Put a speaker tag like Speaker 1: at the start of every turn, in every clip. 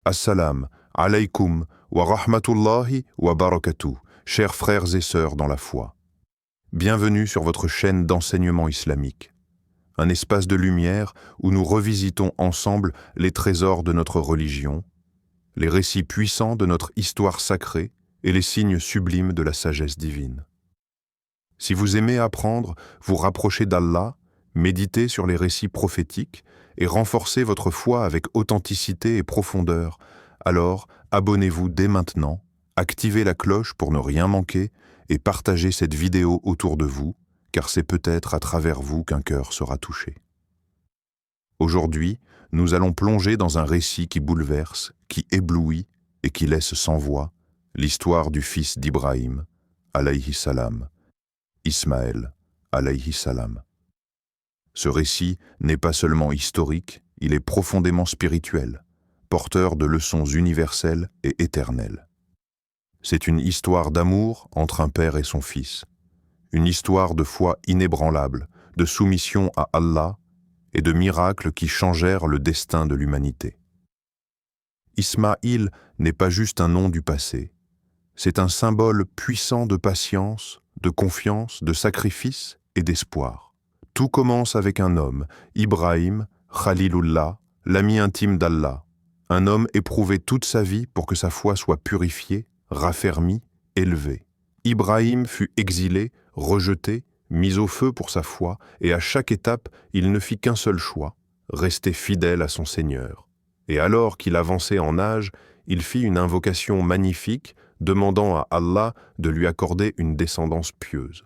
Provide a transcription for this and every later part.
Speaker 1: Assalam, alaykoum, wa rahmatullahi wa barakatuh, chers frères et sœurs dans la foi. Bienvenue sur votre chaîne d'enseignement islamique, un espace de lumière où nous revisitons ensemble les trésors de notre religion, les récits puissants de notre histoire sacrée et les signes sublimes de la sagesse divine. Si vous aimez apprendre, vous rapprocher d'Allah, méditer sur les récits prophétiques et renforcer votre foi avec authenticité et profondeur, alors abonnez-vous dès maintenant, activez la cloche pour ne rien manquer et partagez cette vidéo autour de vous, car c'est peut-être à travers vous qu'un cœur sera touché. Aujourd'hui, nous allons plonger dans un récit qui bouleverse, qui éblouit et qui laisse sans voix l'histoire du fils d'Ibrahim, alayhi salam, Ismaël, alayhi salam. Ce récit n'est pas seulement historique, il est profondément spirituel, porteur de leçons universelles et éternelles. C'est une histoire d'amour entre un père et son fils, une histoire de foi inébranlable, de soumission à Allah et de miracles qui changèrent le destin de l'humanité. Ismaïl n'est pas juste un nom du passé, c'est un symbole puissant de patience, de confiance, de sacrifice et d'espoir. Tout commence avec un homme, Ibrahim, Khalilullah, l'ami intime d'Allah, un homme éprouvé toute sa vie pour que sa foi soit purifiée, raffermie, élevée. Ibrahim fut exilé, rejeté, mis au feu pour sa foi, et à chaque étape, il ne fit qu'un seul choix, rester fidèle à son Seigneur. Et alors qu'il avançait en âge, il fit une invocation magnifique, demandant à Allah de lui accorder une descendance pieuse.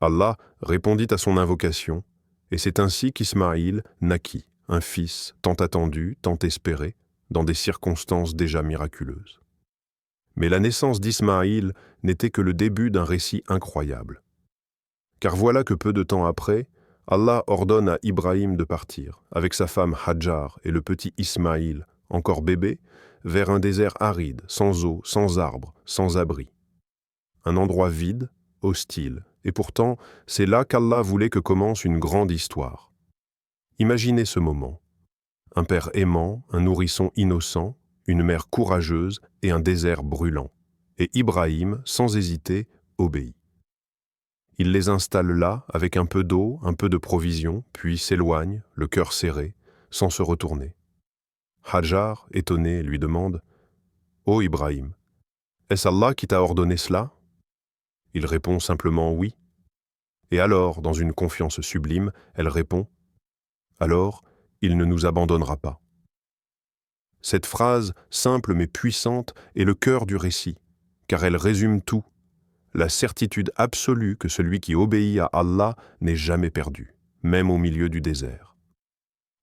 Speaker 1: Allah répondit à son invocation, et c'est ainsi qu'Ismaïl naquit, un fils tant attendu, tant espéré, dans des circonstances déjà miraculeuses. Mais la naissance d'Ismaïl n'était que le début d'un récit incroyable. Car voilà que peu de temps après, Allah ordonne à Ibrahim de partir, avec sa femme Hajar et le petit Ismaïl, encore bébé, vers un désert aride, sans eau, sans arbres, sans abri. Un endroit vide, hostile, et pourtant, c'est là qu'Allah voulait que commence une grande histoire. Imaginez ce moment. Un père aimant, un nourrisson innocent, une mère courageuse et un désert brûlant. Et Ibrahim, sans hésiter, obéit. Il les installe là, avec un peu d'eau, un peu de provisions, puis s'éloigne, le cœur serré, sans se retourner. Hajar, étonné, lui demande « Ô Ibrahim, est-ce Allah qui t'a ordonné cela ?» Il répond simplement « oui ». Et alors, dans une confiance sublime, elle répond « Alors, il ne nous abandonnera pas ». Cette phrase, simple mais puissante, est le cœur du récit, car elle résume tout, la certitude absolue que celui qui obéit à Allah n'est jamais perdu, même au milieu du désert.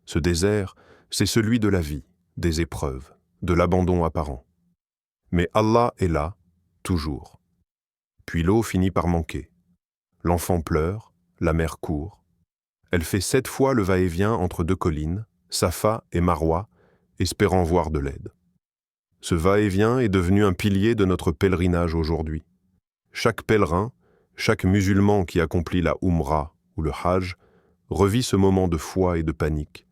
Speaker 1: Ce désert, c'est celui de la vie, des épreuves, de l'abandon apparent. Mais Allah est là, toujours. Puis l'eau finit par manquer. L'enfant pleure, la mère court. Elle fait 7 fois le va-et-vient entre 2 collines, Safa et Marwa, espérant voir de l'aide. Ce va-et-vient est devenu un pilier de notre pèlerinage aujourd'hui. Chaque pèlerin, chaque musulman qui accomplit la Umrah ou le Hajj, revit ce moment de foi et de panique,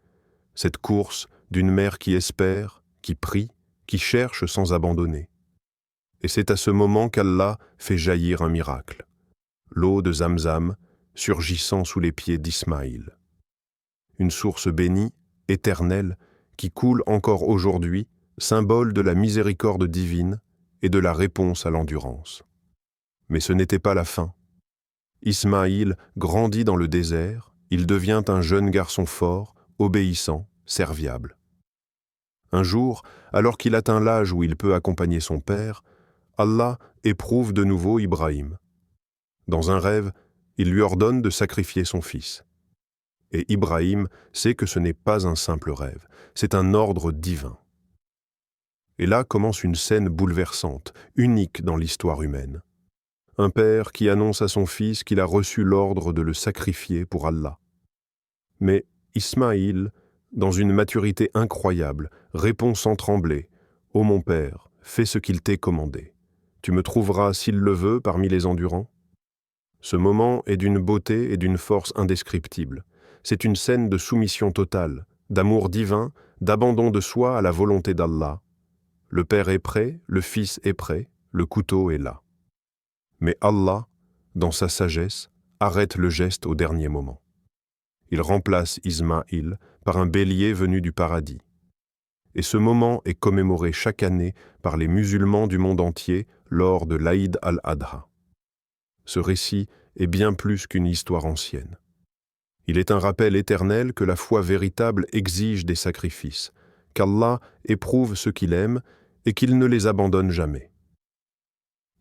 Speaker 1: cette course d'une mère qui espère, qui prie, qui cherche sans abandonner. Et c'est à ce moment qu'Allah fait jaillir un miracle, l'eau de Zamzam surgissant sous les pieds d'Ismaïl. Une source bénie, éternelle, qui coule encore aujourd'hui, symbole de la miséricorde divine et de la réponse à l'endurance. Mais ce n'était pas la fin. Ismaïl grandit dans le désert, il devient un jeune garçon fort, obéissant, serviable. Un jour, alors qu'il atteint l'âge où il peut accompagner son père, Allah éprouve de nouveau Ibrahim. Dans un rêve, il lui ordonne de sacrifier son fils. Et Ibrahim sait que ce n'est pas un simple rêve, c'est un ordre divin. Et là commence une scène bouleversante, unique dans l'histoire humaine. Un père qui annonce à son fils qu'il a reçu l'ordre de le sacrifier pour Allah. Mais Ismaïl, dans une maturité incroyable, répond sans trembler « Ô mon père, fais ce qu'il t'est commandé. Tu me trouveras, s'il le veut, parmi les endurants ?» Ce moment est d'une beauté et d'une force indescriptibles. C'est une scène de soumission totale, d'amour divin, d'abandon de soi à la volonté d'Allah. Le père est prêt, le fils est prêt, le couteau est là. Mais Allah, dans sa sagesse, arrête le geste au dernier moment. Il remplace Ismaïl par un bélier venu du paradis. Et ce moment est commémoré chaque année par les musulmans du monde entier lors de l'Aïd al-Adha. Ce récit est bien plus qu'une histoire ancienne. Il est un rappel éternel que la foi véritable exige des sacrifices, qu'Allah éprouve ceux qu'il aime et qu'il ne les abandonne jamais.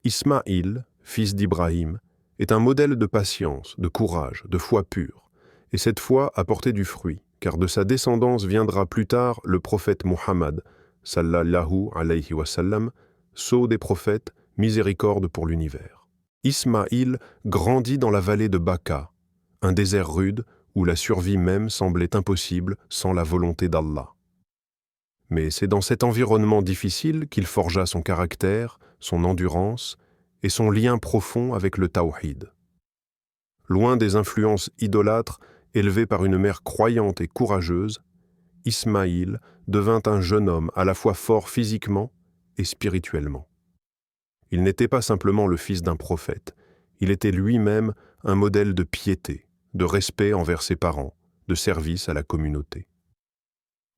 Speaker 1: Ismaïl, fils d'Ibrahim, est un modèle de patience, de courage, de foi pure, et cette foi a porté du fruit, car de sa descendance viendra plus tard le prophète Muhammad, sallallahu alayhi wa sallam, sceau des prophètes, miséricorde pour l'univers. Ismaïl grandit dans la vallée de Baka, un désert rude où la survie même semblait impossible sans la volonté d'Allah. Mais c'est dans cet environnement difficile qu'il forgea son caractère, son endurance et son lien profond avec le tawhid. Loin des influences idolâtres, élevé par une mère croyante et courageuse, Ismaïl devint un jeune homme à la fois fort physiquement et spirituellement. Il n'était pas simplement le fils d'un prophète, il était lui-même un modèle de piété, de respect envers ses parents, de service à la communauté.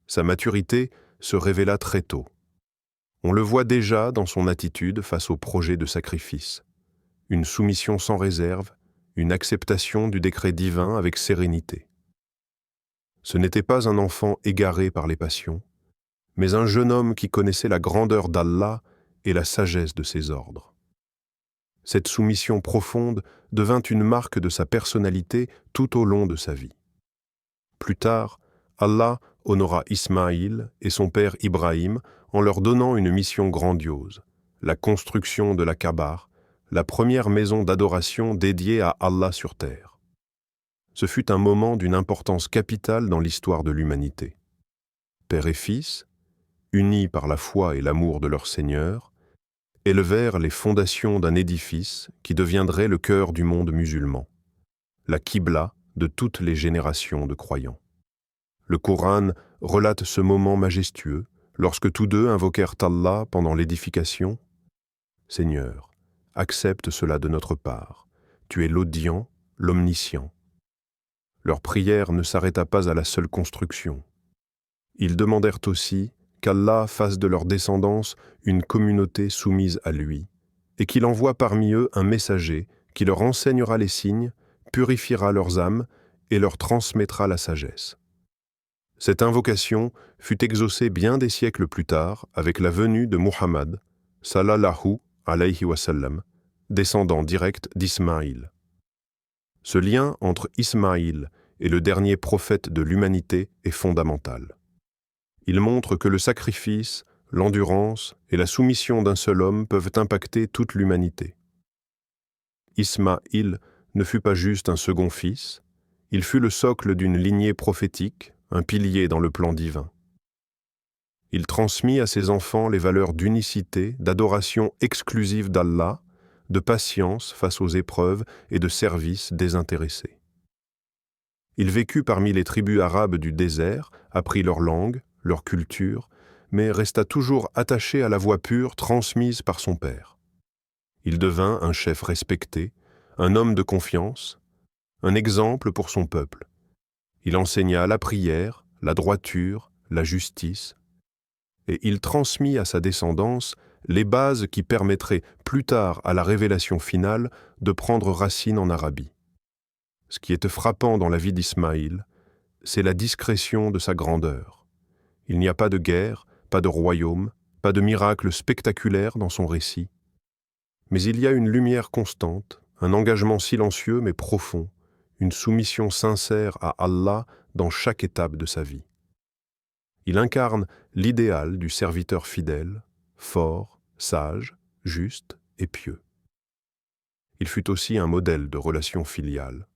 Speaker 1: Sa maturité se révéla très tôt. On le voit déjà dans son attitude face au projet de sacrifice, une soumission sans réserve, une acceptation du décret divin avec sérénité. Ce n'était pas un enfant égaré par les passions, mais un jeune homme qui connaissait la grandeur d'Allah et la sagesse de ses ordres. Cette soumission profonde devint une marque de sa personnalité tout au long de sa vie. Plus tard, Allah honora Ismaïl et son père Ibrahim en leur donnant une mission grandiose, la construction de la Kaaba, la première maison d'adoration dédiée à Allah sur terre. Ce fut un moment d'une importance capitale dans l'histoire de l'humanité. Père et fils, unis par la foi et l'amour de leur Seigneur, élevèrent les fondations d'un édifice qui deviendrait le cœur du monde musulman, la Qibla de toutes les générations de croyants. Le Coran relate ce moment majestueux lorsque tous deux invoquèrent Allah pendant l'édification. « Seigneur, accepte cela de notre part. Tu es l'audient, l'omniscient. » Leur prière ne s'arrêta pas à la seule construction. Ils demandèrent aussi qu'Allah fasse de leur descendance une communauté soumise à lui, et qu'il envoie parmi eux un messager qui leur enseignera les signes, purifiera leurs âmes et leur transmettra la sagesse. Cette invocation fut exaucée bien des siècles plus tard avec la venue de Muhammad, sallallahu alayhi wa sallam, descendant direct d'Ismaïl. Ce lien entre Ismaïl et le dernier prophète de l'humanité est fondamental. Il montre que le sacrifice, l'endurance et la soumission d'un seul homme peuvent impacter toute l'humanité. Ismaïl ne fut pas juste un second fils, il fut le socle d'une lignée prophétique, un pilier dans le plan divin. Il transmit à ses enfants les valeurs d'unicité, d'adoration exclusive d'Allah, de patience face aux épreuves et de service désintéressé. Il vécut parmi les tribus arabes du désert, apprit leur langue, leur culture, mais resta toujours attaché à la voie pure transmise par son père. Il devint un chef respecté, un homme de confiance, un exemple pour son peuple. Il enseigna la prière, la droiture, la justice, et il transmit à sa descendance les bases qui permettraient plus tard à la révélation finale de prendre racine en Arabie. Ce qui est frappant dans la vie d'Ismaïl, c'est la discrétion de sa grandeur. Il n'y a pas de guerre, pas de royaume, pas de miracle spectaculaire dans son récit. Mais il y a une lumière constante, un engagement silencieux mais profond, une soumission sincère à Allah dans chaque étape de sa vie. Il incarne l'idéal du serviteur fidèle, fort, sage, juste et pieux. Il fut aussi un modèle de relation filiale.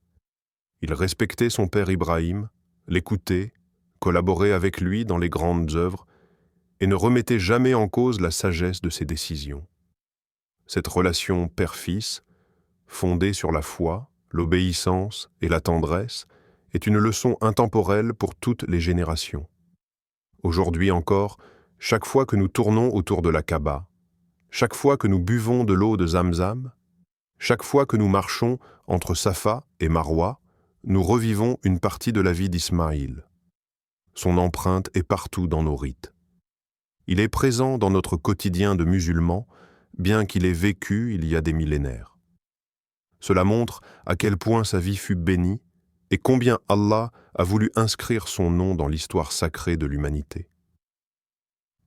Speaker 1: Il respectait son père Ibrahim, l'écoutait, collaborait avec lui dans les grandes œuvres et ne remettait jamais en cause la sagesse de ses décisions. Cette relation père-fils, fondée sur la foi, l'obéissance et la tendresse, est une leçon intemporelle pour toutes les générations. Aujourd'hui encore, chaque fois que nous tournons autour de la Kaaba, chaque fois que nous buvons de l'eau de Zamzam, chaque fois que nous marchons entre Safa et Marwa, nous revivons une partie de la vie d'Ismaïl. Son empreinte est partout dans nos rites. Il est présent dans notre quotidien de musulmans, bien qu'il ait vécu il y a des millénaires. Cela montre à quel point sa vie fut bénie et combien Allah a voulu inscrire son nom dans l'histoire sacrée de l'humanité.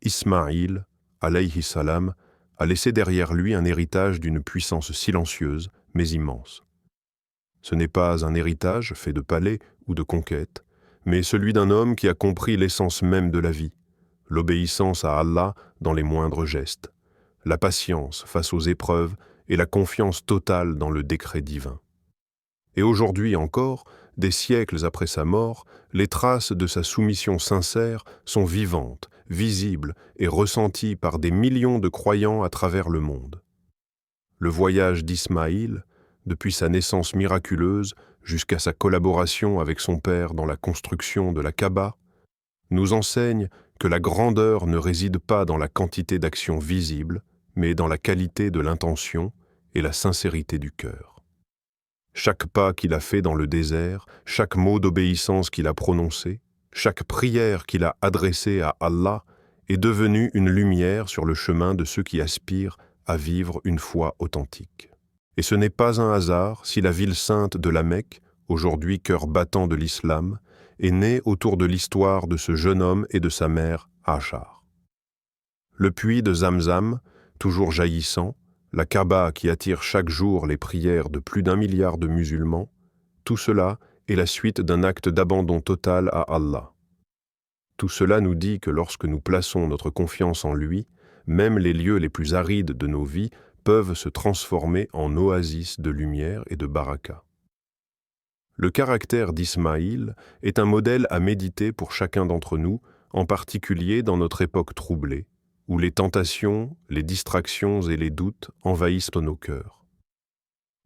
Speaker 1: Ismaïl, alayhi salam, a laissé derrière lui un héritage d'une puissance silencieuse, mais immense. Ce n'est pas un héritage fait de palais ou de conquêtes, mais celui d'un homme qui a compris l'essence même de la vie, l'obéissance à Allah dans les moindres gestes, la patience face aux épreuves et la confiance totale dans le décret divin. Et aujourd'hui encore, des siècles après sa mort, les traces de sa soumission sincère sont vivantes, visibles et ressenties par des millions de croyants à travers le monde. Le voyage d'Ismaïl, depuis sa naissance miraculeuse jusqu'à sa collaboration avec son père dans la construction de la Kaaba, nous enseigne que la grandeur ne réside pas dans la quantité d'actions visibles, mais dans la qualité de l'intention et la sincérité du cœur. Chaque pas qu'il a fait dans le désert, chaque mot d'obéissance qu'il a prononcé, chaque prière qu'il a adressée à Allah est devenu une lumière sur le chemin de ceux qui aspirent à vivre une foi authentique. Et ce n'est pas un hasard si la ville sainte de la Mecque, aujourd'hui cœur battant de l'islam, est née autour de l'histoire de ce jeune homme et de sa mère, Hachar. Le puits de Zamzam, toujours jaillissant, la Kaaba qui attire chaque jour les prières de plus d'1 milliard de musulmans, tout cela est la suite d'un acte d'abandon total à Allah. Tout cela nous dit que lorsque nous plaçons notre confiance en lui, même les lieux les plus arides de nos vies peuvent se transformer en oasis de lumière et de baraka. Le caractère d'Ismaïl est un modèle à méditer pour chacun d'entre nous, en particulier dans notre époque troublée, où les tentations, les distractions et les doutes envahissent nos cœurs.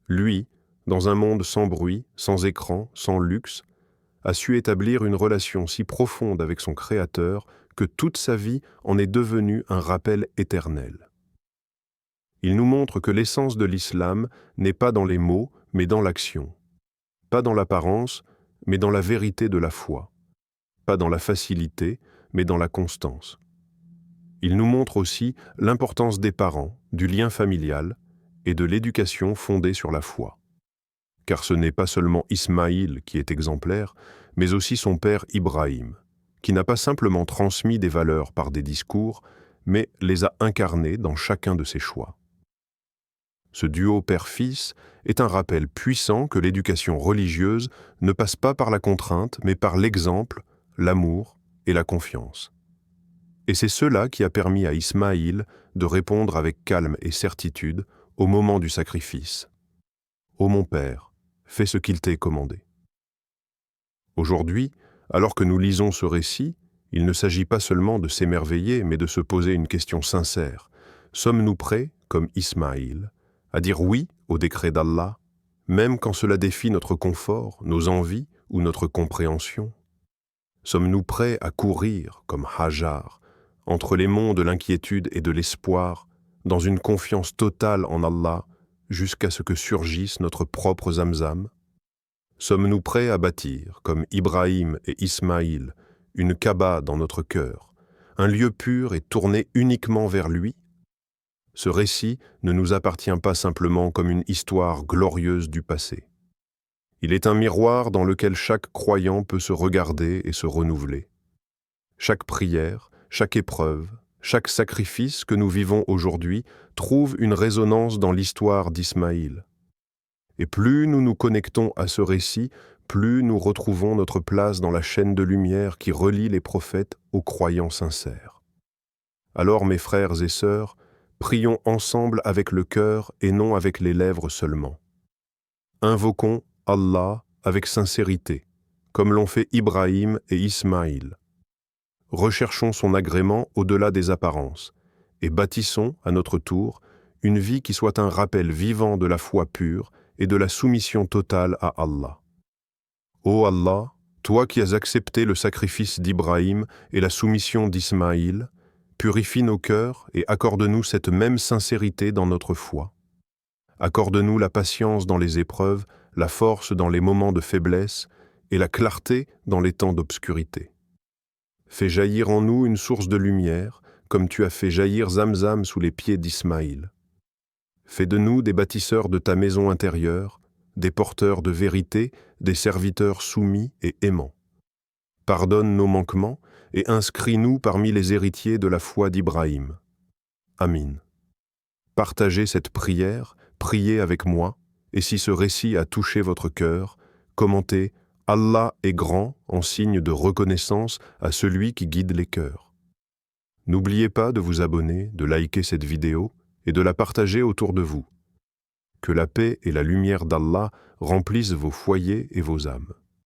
Speaker 1: Lui, dans un monde sans bruit, sans écran, sans luxe, a su établir une relation si profonde avec son Créateur que toute sa vie en est devenue un rappel éternel. Il nous montre que l'essence de l'islam n'est pas dans les mots, mais dans l'action. Pas dans l'apparence, mais dans la vérité de la foi. Pas dans la facilité, mais dans la constance. Il nous montre aussi l'importance des parents, du lien familial et de l'éducation fondée sur la foi. Car ce n'est pas seulement Ismaïl qui est exemplaire, mais aussi son père Ibrahim, qui n'a pas simplement transmis des valeurs par des discours, mais les a incarnées dans chacun de ses choix. Ce duo père-fils est un rappel puissant que l'éducation religieuse ne passe pas par la contrainte, mais par l'exemple, l'amour et la confiance. Et c'est cela qui a permis à Ismaïl de répondre avec calme et certitude au moment du sacrifice. « Ô mon Père, fais ce qu'il t'est commandé. » Aujourd'hui, alors que nous lisons ce récit, il ne s'agit pas seulement de s'émerveiller, mais de se poser une question sincère. Sommes-nous prêts, comme Ismaïl, à dire oui au décret d'Allah, même quand cela défie notre confort, nos envies ou notre compréhension? Sommes-nous prêts à courir, comme Hajar, entre les monts de l'inquiétude et de l'espoir, dans une confiance totale en Allah, jusqu'à ce que surgisse notre propre Zamzam? Sommes-nous prêts à bâtir, comme Ibrahim et Ismaïl, une Kaaba dans notre cœur, un lieu pur et tourné uniquement vers lui? Ce récit ne nous appartient pas simplement comme une histoire glorieuse du passé. Il est un miroir dans lequel chaque croyant peut se regarder et se renouveler. Chaque prière, chaque épreuve, chaque sacrifice que nous vivons aujourd'hui trouve une résonance dans l'histoire d'Ismaïl. Et plus nous nous connectons à ce récit, plus nous retrouvons notre place dans la chaîne de lumière qui relie les prophètes aux croyants sincères. Alors, mes frères et sœurs, prions ensemble avec le cœur et non avec les lèvres seulement. Invoquons Allah avec sincérité, comme l'ont fait Ibrahim et Ismaïl. Recherchons son agrément au-delà des apparences et bâtissons, à notre tour, une vie qui soit un rappel vivant de la foi pure et de la soumission totale à Allah. Ô Allah, toi qui as accepté le sacrifice d'Ibrahim et la soumission d'Ismaïl, purifie nos cœurs et accorde-nous cette même sincérité dans notre foi. Accorde-nous la patience dans les épreuves, la force dans les moments de faiblesse et la clarté dans les temps d'obscurité. Fais jaillir en nous une source de lumière, comme tu as fait jaillir Zamzam sous les pieds d'Ismaïl. Fais de nous des bâtisseurs de ta maison intérieure, des porteurs de vérité, des serviteurs soumis et aimants. Pardonne nos manquements et inscris-nous parmi les héritiers de la foi d'Ibrahim. Amin. Partagez cette prière, priez avec moi, et si ce récit a touché votre cœur, commentez « Allah est grand » en signe de reconnaissance à celui qui guide les cœurs. N'oubliez pas de vous abonner, de liker cette vidéo et de la partager autour de vous. Que la paix et la lumière d'Allah remplissent vos foyers et vos âmes.